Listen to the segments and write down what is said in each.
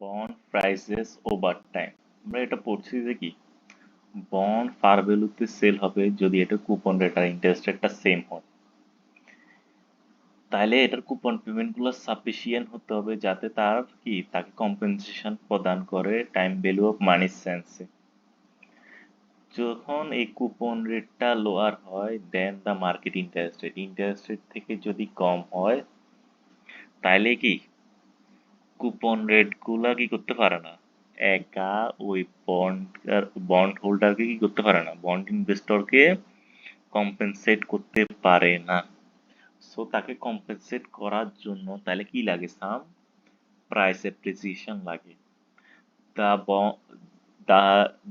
Bond prices over time. আমরা এটা পড়ছি যে কি বন্ড ফার ভ্যালুতে সেল হবে যদি এটা কুপন রেট আর ইন্টারেস্ট রেটটা সেম হয়। তাহলে এটার কুপন পেমেন্ট গুলো সাফিসিয়েন্ট হতে হবে যাতে তাকে কম্পেনসেশন প্রদান করে টাইম ভ্যালু অফ মানি সেন্সে। যখন এই কুপন রেটটা লোয়ার হয় দেন দ্য মার্কেট ইন্টারেস্ট রেট থেকে যদি কম হয় তাহলে কি কুপন রেট গুলা কি করতে পারে না, একা ওই বন্ড বন্ড হোল্ডারকে কি করতে পারে না, বন্ড ইনভেস্টরকে কম্পেনসেট করতে পারে না। সো তাকে কম্পেনসেট করার জন্য তাহলে কি লাগে, সাম প্রাইস অ্যাপ্রিসিয়েশন লাগে। দা দা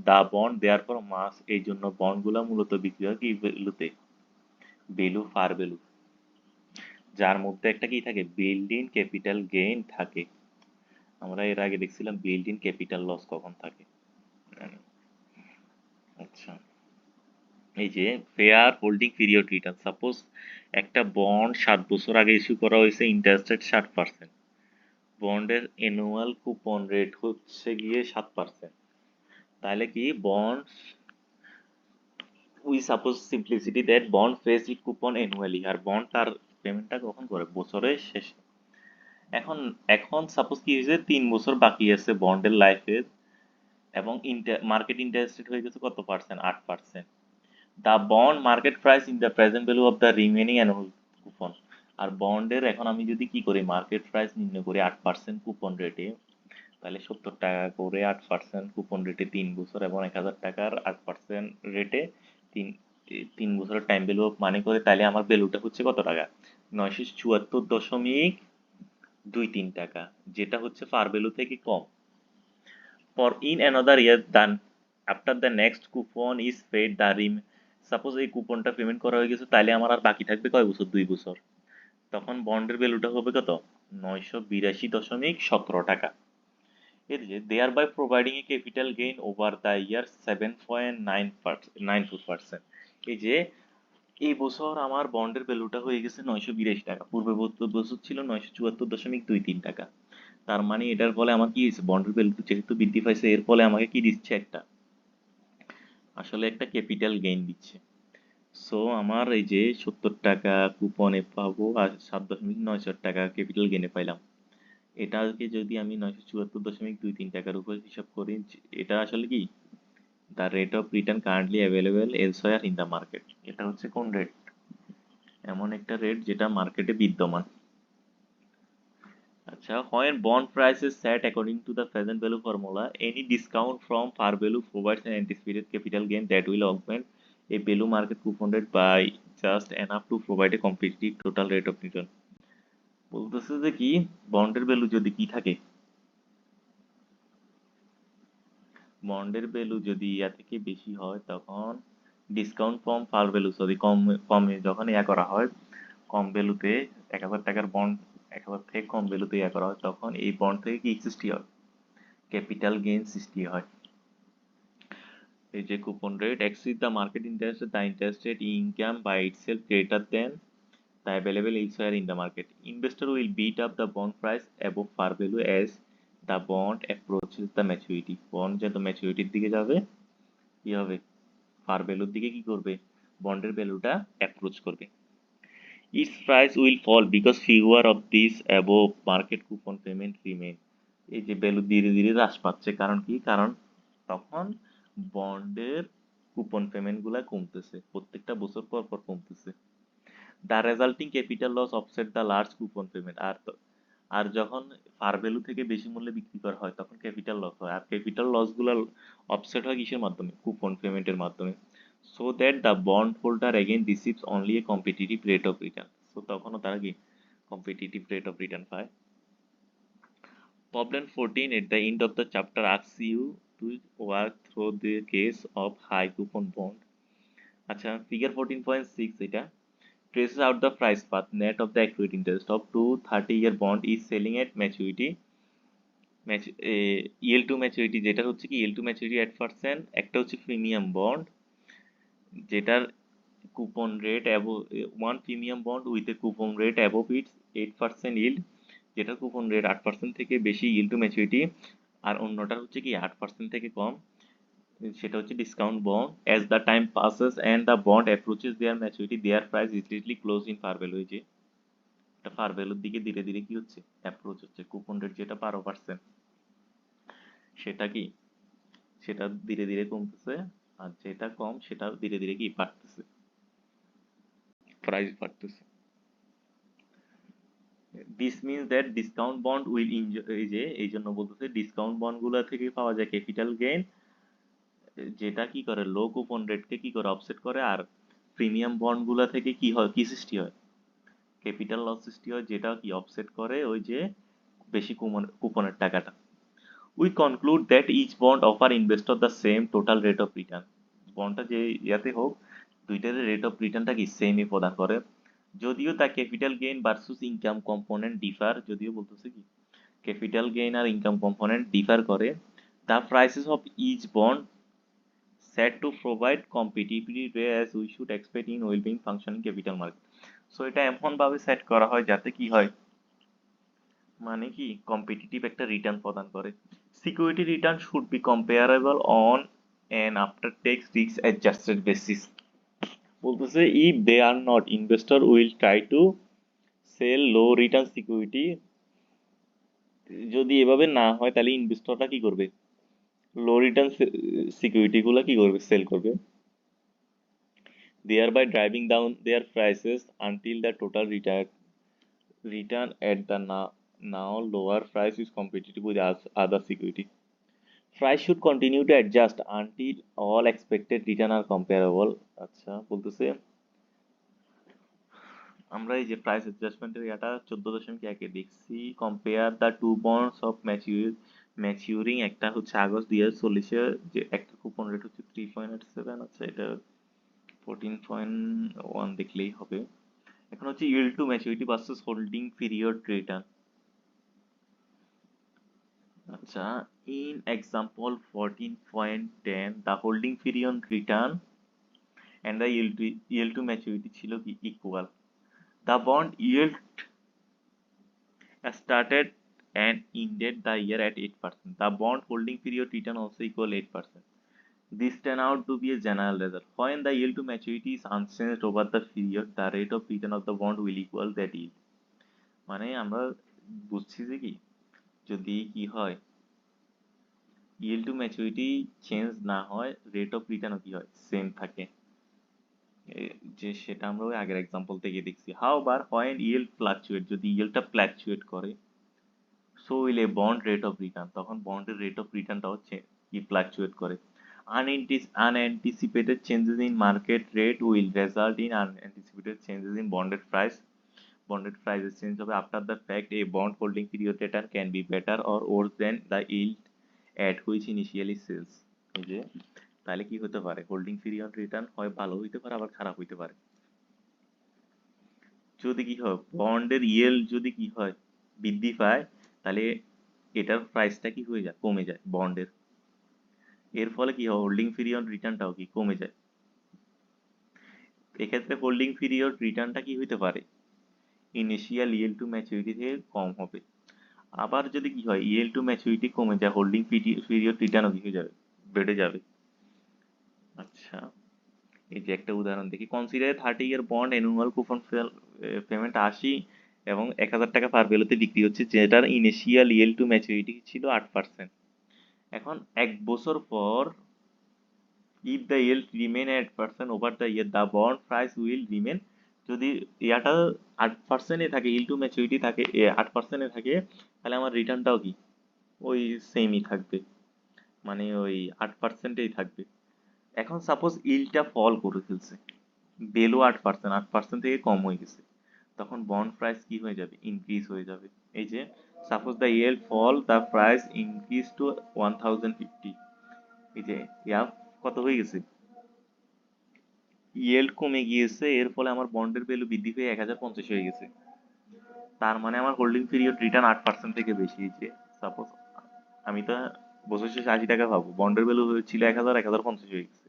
দা বন্ড দেয়ার পর মাস, এই জন্য বন্ড গুলা মূলত বিক্রি হয় কি ভ্যালুতে, ভ্যালু ফার ভ্যালু, যার মধ্যে একটা কি থাকে, বিল্ড ইন ক্যাপিটাল গেইন থাকে। আমরা এর আগে দেখছিলাম বিল্ড ইন ক্যাপিটাল লস কখন থাকে। আচ্ছা, এই যে fair holding period return, suppose একটা বন্ড 7 বছর আগে ইস্যু করা হয়েছে, ইন্টারেস্ট রেট 60%, বন্ডের অ্যানুয়াল কুপন রেট হচ্ছে গিয়ে 7%। তাহলে কি bond, we suppose simplicity that bond pays it coupon annually, আর বন্ড তার পেমেন্টটা কখন করে, বছরের শেষে। এখন এখন সাপোজ কি হয়েছে, 3 বছর বাকি আছে বন্ডের লাইফের, এবং মার্কেট ইন্টারেস্ট রেট হয়ে গেছে কত percent, 8%। The bond market price in the present value of the remaining annual coupon. আর বন্ডের এখন আমি যদি কি করি, মার্কেট প্রাইস নির্ণয় করি 8% কুপন রেটে, তাহলে 70 টাকা করে 8% কুপন রেটে 3 বছর, এবং 1000 টাকার 8% রেটে তিন 3 বছরের টাইম ভ্যালু অফ মানি করে, তাহলে আমার ভ্যালুটা হচ্ছে কত টাকা, 974.23 টাকা, যেটা হচ্ছে ফার ভ্যালু থেকে কম। For in another year than after the next coupon is paid the suppose এই কুপনটা পেমেন্ট করা হয়ে গেছে, তাহলে আমার আর বাকি থাকবে কয় বছর, 2 বছর। তখন বন্ডের ভ্যালুটা হবে কত, 982.17 টাকা। এর যে there by providing a capital gain over the year 7.94%। এই যে এই বছর আমার বন্ডের ভ্যালুটা হয়ে গেছে 982 টাকা, পূর্বে বছর ছিল 974.23 টাকা। তার মানে এটার ফলে আমার কি হয়েছে, বন্ডের ভ্যালু যেহেতু বৃদ্ধি পাইছে, এর ফলে আমাকে কি দিচ্ছে, আসলে একটা ক্যাপিটাল গেইন দিচ্ছে। সো আমার এই যে 70 টাকা কুপনে পাবো আর 7.94 টাকা ক্যাপিটাল গেইনে পাইলাম। এটাকে যদি আমি 974.23 টাকার উপর হিসাব করি, এটা আসলে কি the rate of return currently available elsewhere in the market. এটা হচ্ছে কোন রেট, এমন একটা রেট যেটা মার্কেটে বিদ্যমান। আচ্ছা, when bond price is set according to the present value formula, any discount from par value provides an anticipated capital gain that will augment a value market coupon rate by just enough to provide a competitive total rate of return। বলতেছে যে কি, বন্ডের value যদি কি থাকে, বন্ডের value যদি ইয়া থেকে বেশি হয় তখন ডিসকাউন্ট ফ্রম পার ভ্যালু, যদি কমে যখন ইয়া করা হয়, কম ভ্যালুতে 1000 টাকার বন্ড 1000 থেকে কম ভ্যালুতে ইয়া করা হয়, তখন এই বন্ড থেকে কি সৃষ্টি হয়, ক্যাপিটাল গেইন সৃষ্টি হয়। এই যে coupon rate exceed the market interest, the interest rate income by itself greater than the available elsewhere in the market. Investor will beat up the bond price above par value as the bond approaches the maturity. Bond যত ম্যাচুরিটির দিকে যাবে কি হবে, পার ভ্যালুর দিকে কি করবে, বন্ডের ভ্যালুটা অ্যাপ্রোচ করবে। Its price will fall because fewer of these above market coupon payment remain. এই যে ভ্যালু ধীরে ধীরে হ্রাস পাচ্ছে, কারণ কি, কারণ তখন বন্ডের কুপন পেমেন্ট গুলা কমতেছে, প্রত্যেকটা বছর পর পর কমতেছে। The resulting capital loss offset the large coupon payment. আর যখন ফার ভ্যালু থেকে বেশি মূল্যে বিক্রি করা হয় তখন ক্যাপিটাল লস হয়, আর ক্যাপিটাল লস গুলা অফসেট হয় কিসের মাধ্যমে, কুপন পেমেন্টের মাধ্যমে। So that the bond holder again receives only a competitive rate of return. So তখনও তারা কি কম্পিটিটিভ রেট অফ রিটার্ন পায়। Problem 14 at the end of the chapter asks you to work through the case of high coupon bond. আচ্ছা, figure 14.6 এটা traces out the price path net of the accrued interest of two 30-year bond is selling at maturity, yield to maturity, যেটা হচ্ছে কি yield to maturity 8%, একটা হচ্ছে premium bond যেটার coupon rate above, one premium bond with a coupon rate above it's 8% yield, যেটার coupon rate 8% থেকে বেশি yield to maturity, আর অন্যটা হচ্ছে কি 8% থেকে কম, সেটা হচ্ছে discount bond. As the time passes and the bond approaches their maturity their price easily close in par value. যে এটা ফার ভ্যালুর দিকে ধীরে ধীরে কি হচ্ছে, অ্যাপ্রোচ হচ্ছে। কুপন রেট যেটা 12%, সেটা কি, সেটা ধীরে ধীরে কমতেছে, আর যেটা কম সেটা ধীরে ধীরে কি বাড়তেছে, প্রাইস বাড়তেছে। This means that discount bond will এই যে এই জন্য বলতেছে ডিসকাউন্ট বন্ড গুলা থেকে পাওয়া যায় ক্যাপিটাল গেইন, যেটা কি করে লো কুপন রেটকে কি করে অফসেট করে। আর প্রিমিয়াম বন্ড গুলা থেকে কি হয়, কি সৃষ্টি হয়, ক্যাপিটাল লস সৃষ্টি হয়, যেটা কি অফসেট করে ওই যে বেশি কুপনের টাকাটা। We conclude that each bond offer investor the same total rate of return. বন্ডটা যে ইয়াতে হোক, দুইটার রেট অফ রিটার্নটা কি সেমই প্রদান করে। যদিও তা capital gain versus income component differ, যদিও বলতেছে কি ক্যাপিটাল গেইন আর ইনকাম কম্পোনেন্ট ডিফার করে, the prices of each bond set to provide competitivity as we should expect in well-being functioning capital market. So এটা এমন ভাবে সেট করা হয় যাতে কি হয়, মানে কি কম্পিটিটিভ একটা রিটার্ন প্রদান করে। Security return should be comparable on an after tax risk adjusted basis। বলতেছে if they are not, investor will try to sell low return security। যদি এভাবে না হয় তাহলে ইনভেস্টররা কি করবে, লো রিটার্ন সিকিউরিটি গুলা কি করবে, সেল করবে, thereby driving down their prices until the total return at the now lower price is competitive with other security. Price should continue to adjust until all expected return are comparable। আচ্ছা বলতেছে আমরা এই যে price অ্যাডজাস্টমেন্টের এটা 14.1 এ দেখছি, compare the two bonds of maturing, একটা হচ্ছে আগস্ট 2040 যে একটা কুপন রেট হচ্ছে 3.87, আচ্ছা এটা 14.1 দেখলেই হবে। এখন হচ্ছে yield to maturity versus holding period return। আচ্ছা, in example 14.10 the holding period return and the yield to maturity ছিল কি equal। The bond yield started and ended the year at 8%. The bond holding period return also equal 8%. This turn out to be a general result. When the yield to maturity is unchanged over the period, the rate of return of the bond will equal that yield। মানে আমরা বুঝছি যে কি, যদি কি হয় yield to maturity change না হয়, রেট অফ রিটার্নও কি হয়, সেম থাকে। যে সেটা আমরা ওই আগের এক্সাম্পল থেকে দেখছি। হাউএভার when yield fluctuate, যদি yield ফ্লাকচুয়েট করে, so will A bond rate of return, তখন বন্ডের রেট অফ রিটার্নটা হচ্ছে কি ফ্লাকচুয়েট করে। Unanticipated changes in market rate will result in unanticipated changes in bonded price। Bonded prices change হবে। After the fact, a bond holding period return can be better or worse than the yield at which initially sells। এই যে তাহলে কি হতে পারে, holding period return হয় ভালো হইতে পারে, আবার খারাপ হইতে পারে। যদি কি হয় বন্ডের ইয়েল্ড যদি কি হয় বৃদ্ধি পায়, তাহলে এটার প্রাইসটা কি হয়ে যায়, কমে যায় বন্ডের। এর ফলে কি হয়, হোল্ডিং পিরিয়ড রিটার্নটাও কি কমে যায়। এক্ষেত্রে হোল্ডিং পিরিয়ড রিটার্নটা কি হইতে পারে, ইনিশিয়াল ইয়েল টু ম্যাচুরিটি থেকে কম হবে। আবার যদি কি হয় ইয়েল টু ম্যাচুরিটি কমে যায়, হোল্ডিং পিরিয়ড রিটার্নও কি হয়ে যাবে, বেড়ে যাবে। আচ্ছা, এই যে একটা উদাহরণ দেখি, কনসিডার 30 ইয়ার বন্ড অ্যানুয়াল কুপন পেমেন্ট 80 এবং 1000 টাকা পার ভ্যালুতে বিক্রি হচ্ছে, যেটার ইনিশিয়াল ইয়েল টু ম্যাচুরিটি ছিল 8%। এখন এক বছর পর if the yield remain at percent over the year, the bond price will remain। যদি ইয়াটা 8% এ থাকে, yield to maturity থাকে 8% এ থাকে, তাহলে আমার রিটার্নটাও কি ওই সেমই থাকবে, মানে ওই 8%এই থাকবে। এখন সাপোজ ইলটা ফল করে ফেলছে, বেলো 8%, 8% থেকে কম হয়ে গেছে, তখন বন্ড প্রাইস কি হয়ে যাবে, ইনক্রিজ হয়ে যাবে। এই যে suppose the yield fall, the price increase to 1050। এই যে ইয়া কত হয়ে গেছে, yield কমে গিয়েছে, এর ফলে আমার বন্ডের ভ্যালু বৃদ্ধি পেয়ে 1050 হয়ে গেছে। তার মানে আমার হোল্ডিং পিরিয়ড রিটার্ন 8% থেকে বেশি। যে সাপোজ আমি তো বছর শেষে 80 টাকা পাবো, বন্ডের ভ্যালু ছিল 1000, 1050 হয়ে গেছে,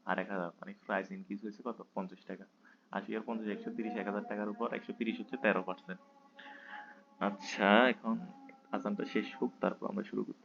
আর 1000 মানে প্রাইস ইনক্রিজ হয়েছে কত, 50 টাকা। 80 আর 50 130, 1000 টাকার উপর 130 হচ্ছে 13%। আচ্ছা, এখন আজানটা শেষ হোক, তারপর আমরা শুরু করি।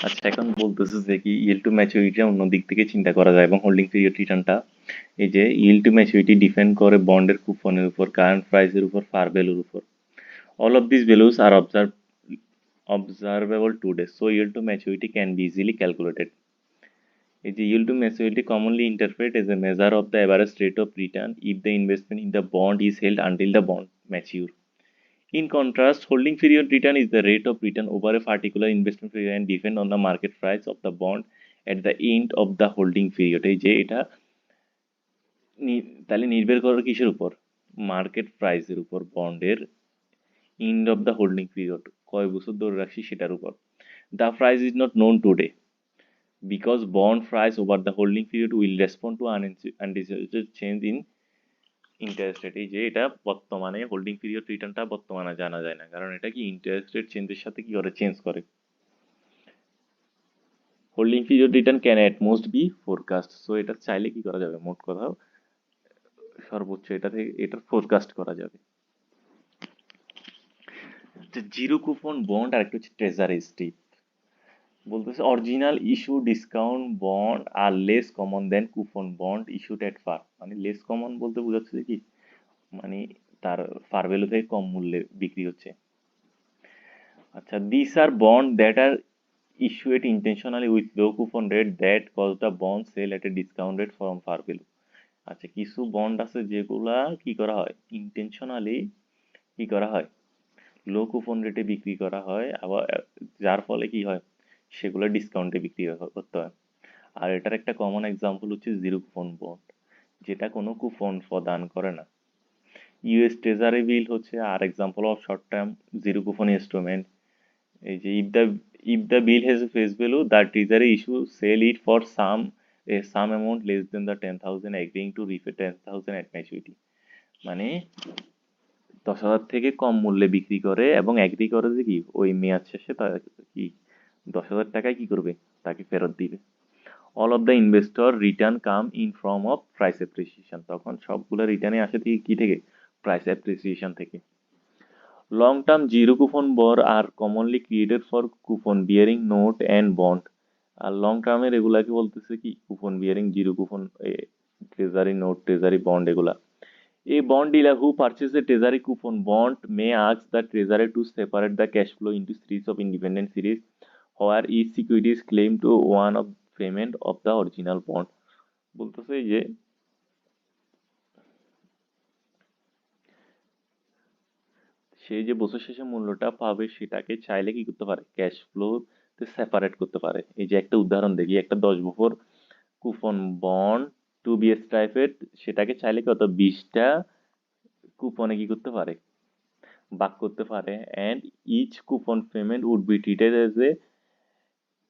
আচ্ছা, এখন বলতেছে যে কি yield to maturity অন্য দিক থেকে চিন্তা করা যায় এবং হোল্ডিং পিরিয়ড রিটার্নটা, এই যে yield to maturity ডিপেন্ড করে বন্ডের কুপনের উপর, কারেন্ট প্রাইসের উপর, ফার ভ্যালুর উপর। All of this values are observable today, so yield to maturity can be easily calculated. এই যে yield to maturity commonly interpreted as a measure of the average rate of return if the investment in the bond is held until the bond mature. In contrast, holding period return is the rate of return over a particular investment period and depend on the market price of the bond at the end of the holding period. এই যে এটা তাহলে নির্ভর করে কিসের উপর? Market প্রাইসের উপর, বন্ডের end of the holding period কয় বছর ধরে রাখছি সেটার উপর। The price is not known today because bond price over the holding period will respond to unanticipated change in interest rate. এই যে এটা বর্তমানে হোল্ডিং পিরিয়ড রিটার্নটা বর্তমানে জানা যায় না, কারণ এটা কি ইন্টারেস্ট রেট চেঞ্জের সাথে কি করে চেঞ্জ করে। Holding period return can at most be forecast, so এটা চাইলে কি করা যাবে, মোট কথা সর্বোচ্চ এটা থেকে এটার ফোরকাস্ট করা যাবে। জিরো কুপন বন্ড আর একটা হচ্ছে ট্রেজারি স্ট্রিপ। বলতেছে অরিজিনাল ইস্যু ডিসকাউন্ট বন্ড আর লেস কমন দেন কুপন বন্ড ইস্যুড এট ফার, মানে লেস কমন বলতে বোঝাচ্ছে যে কি, মানে তার ফার ভ্যালু থেকে কম মূল্যে বিক্রি হচ্ছে। আচ্ছা, these are bond that are issued intentionally with low coupon rate that cause the bond sell at a discount rate from par value. আচ্ছা, কিছু বন্ড আছে যেগুলা কি করা হয়, ইন্টেনশনালি কি করা হয়, লো কুপন রেটে বিক্রি করা হয়, আবার যার ফলে কি হয়, সেগুলো ডিসকাউন্টে বিক্রি করতে হয়। আর এটার একটা কমন এক্সাম্পল হচ্ছে জিরো কুপন বন্ড, যেটা কোনো কুপন প্রদান করে না। ইউএস ট্রেজারি বিল হচ্ছে আর example of short term zero coupon instrument. এই যে if the bill has a face value, the treasury issue sell it for some amount less than the 10,000 agreeing to repay 10,000 at maturity, মানে 10,000 থেকে কম মূল্যে বিক্রি করে এবং এগ্রি করে যে কি ওই মেয়াদ শেষে তার কি 10,000 টাকায় কি করবে, তাকে ফেরত দিবে। All of the investor return come in form of price appreciation, তখন সবগুলো রিটার্নে আসে থেকে কি থেকে, প্রাইস অ্যাপ্রিসিয়েশন থেকে। Long-term zero-coupon bonds are commonly created for coupon-bearing note and bond. আর লং টার্মের এগুলাকে বলতেছে কি coupon bearing zero coupon, treasury note, treasury bond এগুলা। A bond dealer who purchases a treasury coupon bond may ask the treasurer to separate the cash flow into series of independent series where each security is claimed to one of payment of the original bond. বলতেছে যে সে যে বছর শেষে মূল্যটা পাবে সেটাকে চাইলে কি করতে পারে, ক্যাশ ফ্লোতে সেপারেট করতে পারে। এই যে একটা উদাহরণ দেখি, একটা 10 বছর কুপন বন্ড টু বি স্ট্রাইপেড, সেটাকে চাইলে কত 20টা কুপনে কি করতে পারে, ভাগ করতে পারে। And each coupon payment would be treated as a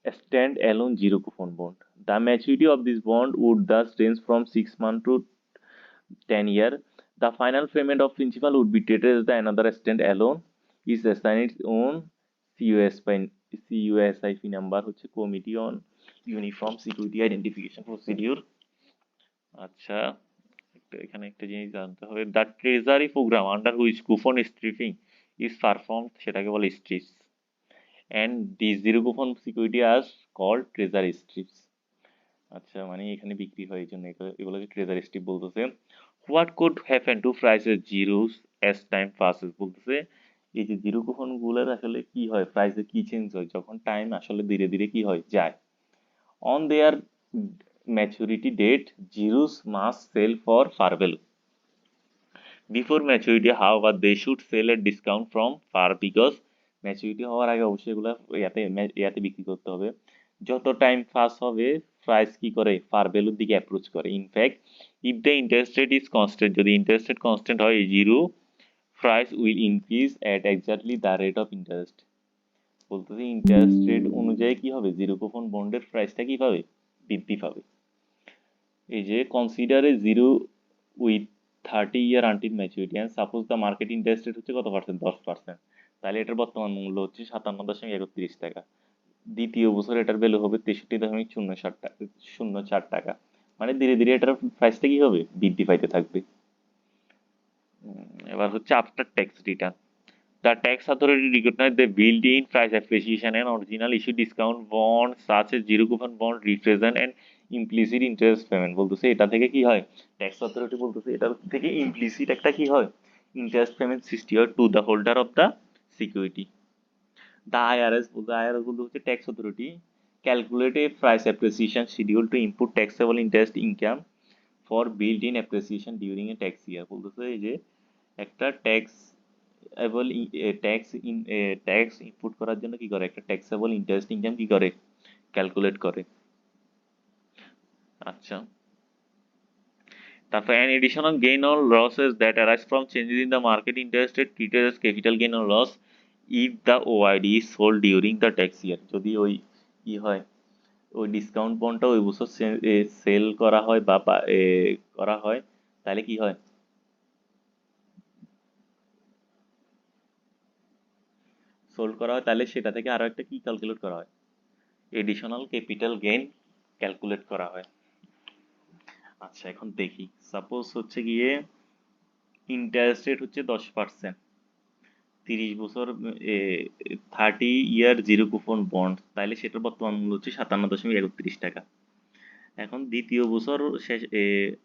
stand alone zero coupon bond. The maturity of this bond would thus range from 6 months to 10 years. The final payment of principal would be treated as the another stand alone is assigned its own CUSIP number হচ্ছে Committee on Uniform Security Identification Procedure। আচ্ছা, এখানে একটা জিনিস জানতে হবে, the treasury program under which coupon stripping is perform সেটাকে বলে strips, and the zero coupon security are called treasury strips. আচ্ছা, মানে এখানে বিক্রি হয় এই জন্য এগুলোকে ট্রেজারি স্ট্রিপ বলতেছে। What could happen to prices zeros as time passes, বলতেছে এই যে জিরো কুপন গুলোর আসলে কি হয়, প্রাইসে কি চেঞ্জ হয় যখন টাইম আসলে ধীরে ধীরে কি হয় যায়। On their maturity date zeros must sell for par value. Before maturity however they should sell at discount from par, because maturity হওয়ার আগে অবশ্যই এগুলো ইয়াতে বিক্রি করতে হবে। যত টাইম পাস হবে প্রাইস কি করে, ফার ভ্যালুর দিকে অ্যাপ্রোচ করে। In fact if the interest rate is constant, যদি ইন্টারেস্ট রেট কনস্ট্যান্ট হয় zero price will increase at exactly the rate of interest. বলতেছে ইন্টারেস্ট রেট অনুযায়ী কি হবে, জিরো কুপন বন্ডের প্রাইসটা কি পাবে, বৃদ্ধি পাবে। এই যে consider A zero with 30 year until maturity, and suppose the market interest rate হচ্ছে কত পার্সেন্ট, 10%, তাহলে এটার বর্তমান মূল্য হচ্ছে 57.31 টাকা। দ্বিতীয় বছর এটার ভ্যালু হবে 63.04 টাকা। মানে ধীরে ধীরে এটার প্রাইসটা কি হবে, বৃদ্ধি পাইতে থাকবে। এবার হচ্ছে after tax return, the tax authority recognized the built-in price appreciation and original issue discount bonds such as zero coupon bond represent an implicit interest payment। বলতেছে এটা থেকে কি হয়, ট্যাক্স অথরিটি বলতেছে এটা থেকে ইমপ্লিসিট একটা কি হয়, ইন্টারেস্ট পেমেন্ট সৃষ্টি হয় to the holder of the security. The IRS বলতে হচ্ছে tax authority calculate a price appreciation schedule to input taxable interest income for build in appreciation during a tax year. বলতেছে এই যে একটা ট্যাক্সেবল ট্যাক্স ইনপুট করার জন্য কি করে, একটা ট্যাক্সেবল ইন্টারেস্ট ইনকাম কি করে, ক্যালকুলেট করে। আচ্ছা, তারপর an additional gain or losses that arise from changes in the market interest rate treated as capital gain or loss if the OID is sold during the tax year। যদি ওই কি হয়, ওই ডিসকাউন্ট বন্ডটা ওই বছর সেল করা হয় বা করা হয়, তাহলে কি হয়, সোল্ড করা হয়, তাহলে সেটা থেকে আরো একটা কি ক্যালকুলেট করা হয়, এডিশনাল ক্যাপিটাল গেইন ক্যালকুলেট করা হয়। আচ্ছা, এখন দেখি সাপোজ হচ্ছে গিয়ে ইন্টারেস্ট রেট হচ্ছে 10%, 30 বছর 30 year জিরো কুপন বন্ড, তাহলে সেটার বর্তমান মূল্য হচ্ছে 57.31 টাকা। এখন দ্বিতীয় বছর শেষ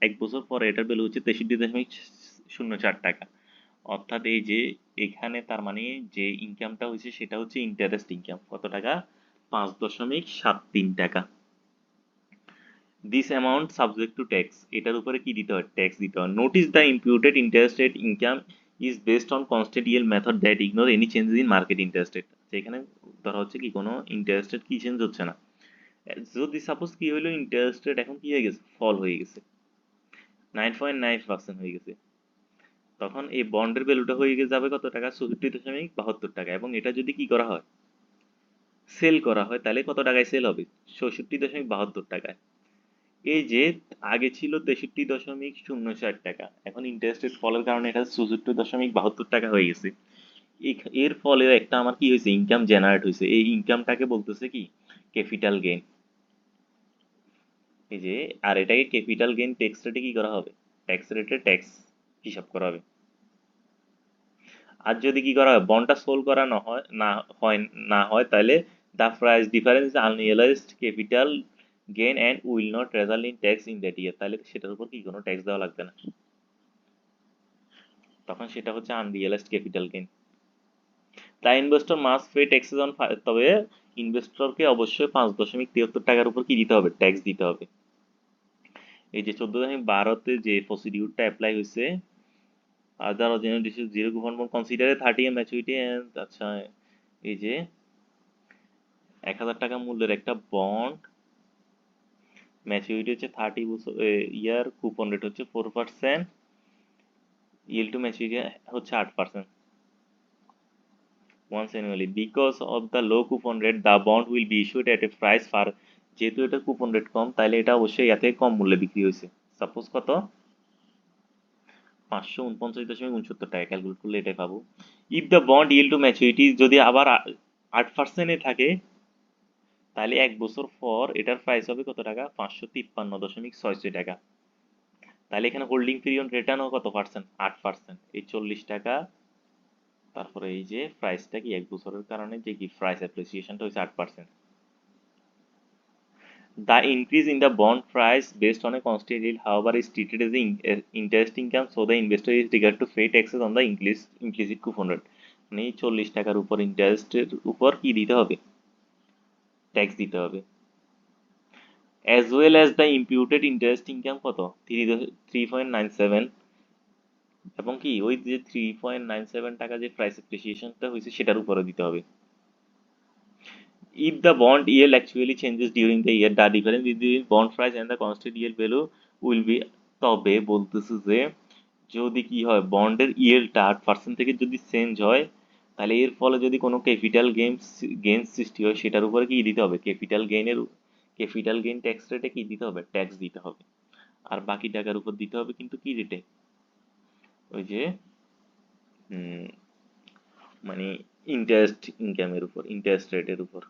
1 বছর পরে এটার ভ্যালু হচ্ছে 63.04 টাকা। অর্থাৎ এই যে এখানে তার মানে যে ইনকামটা হয়েছে সেটা হচ্ছে ইন্টারেস্ট ইনকাম, কত টাকা, 5.73 টাকা। This amount subject to tax, এটার উপরে কি দিতে হয়, ট্যাক্স দিতে হয়। Notice the imputed interest rate income is based on constant yield method that ignore any changes in market interest rate. এখানে ধরা হচ্ছে কি কোনো ইন্টারেস্ট রেট কি চেঞ্জ হচ্ছে না। যদি সাপোজ কি হইলো, ইন্টারেস্ট রেট এখন কি হয়ে গেছে, ফল হয়ে গেছে, 9.9% হয়ে গেছে, তখন এই বন্ডের ভ্যালুটা হয়ে যাবে কত টাকা, 64.72 টাকা। এবং এটা যদি কি করা হয়, সেল করা হয়, তাহলে কত টাকায় সেল হবে, 64.72 টাকায়। এই যে আগে ছিল 63.04 টাকা, এখন ইন্টারেস্ট রেট ফলের কারণে এটা 64.72 টাকা হয়ে গেছে। এর ফলে একটা আমার কি হয়েছে, ইনকাম জেনারেট হয়েছে। এই ইনকামটাকে বলতেছে কি, ক্যাপিটাল গেইন। এই যে আর এটাকে ক্যাপিটাল গেইন ট্যাক্স রেটে কি করা হবে, ট্যাক্স রেটে ট্যাক্স হিসাব করা হবে। আর যদি কি করা হয়, বন্ডটা সোল করা না হয় তাহলে the price difference unrealized capital gain and will not result in tax in that year, তাহলে সেটার উপর কি কোনো ট্যাক্স দেওয়া লাগবে না, তখন সেটা হচ্ছে আনরিয়েলাইজড capital gain. The investor must pay taxes on, তবে ইনভেস্টরকে অবশ্যই 5.73 টাকার উপর কি দিতে হবে, ট্যাক্স দিতে হবে। এই যে 14.12 যে প্রসিডিউরটা অ্যাপ্লাই হয়েছে, other original issue zero coupon bond কনসিডারে 30 ইয়ার ম্যাচুরিটি এন্ড, আচ্ছা এই যে 1,000 টাকা মূল্যের একটা বন্ড, ম্যাচুরিটি হচ্ছে 30 বছর ইয়ার, কুপন রেট হচ্ছে 4%, ইয়েল টু ম্যাচুরিটি হচ্ছে 8%, once annually. Because of the low coupon rate, the bond will be issued at a price far, যেহেতু এটা কুপন রেট কম, তাইলে এটা অবশ্যই এতে কম মূল্যে বিক্রি হয়েছে। সাপোজ কত, 549.69 টাকা, ক্যালকুলেট করলে এটাই পাবো। If the bond yield to maturity যদি আবার 8%-এ থাকে, তাহলে 1 বছর পর এটার প্রাইস হবে কত টাকা, 553.66 টাকা। তাহলে এখানে হোল্ডিং পিরিয়ড রিটার্নও কত পার্সেন্ট, 8%, এই 40 টাকা। তারপরে এই যে প্রাইসটা কি 1 বছরের কারণে যে কি প্রাইস অ্যাপ্রিসিয়েশনটা হচ্ছে 8%। The increase in the bond price based on a constant yield, however, is treated as interest income, so the investor is required to pay taxes on the implicit coupon rate. মানে 40 টাকার উপর ইন্টারেস্টের উপর কি দিতে হবে, tax দিতে হবে। as well as the imputed interest income কত, 3.97, এবং কি ওই যে 3.97 টাকা যে প্রাইস অ্যাপ্রিসিয়েশনটা হয়েছে সেটার উপরে দিতে হবে। If the bond yield actually changes during the year, the difference between bond price and the constant yield value will be, তবে বলতেছে যে যদি কি হয়, বন্ডের ইয়েলটা 8% থেকে যদি চেঞ্জ হয়, তাহলে এর ফলে যদি কোনো ক্যাপিটাল গেইন সৃষ্টি হয়, সেটার উপরে কি দিতে হবে, ক্যাপিটাল গেইন ট্যাক্স রেটে কি দিতে হবে, ট্যাক্স দিতে হবে। আর বাকি টাকার উপর দিতে হবে কিন্তু কি রেটে, ওই যে মানে ইন্টারেস্ট ইনকামের উপর, ইন্টারেস্ট রেটের উপর।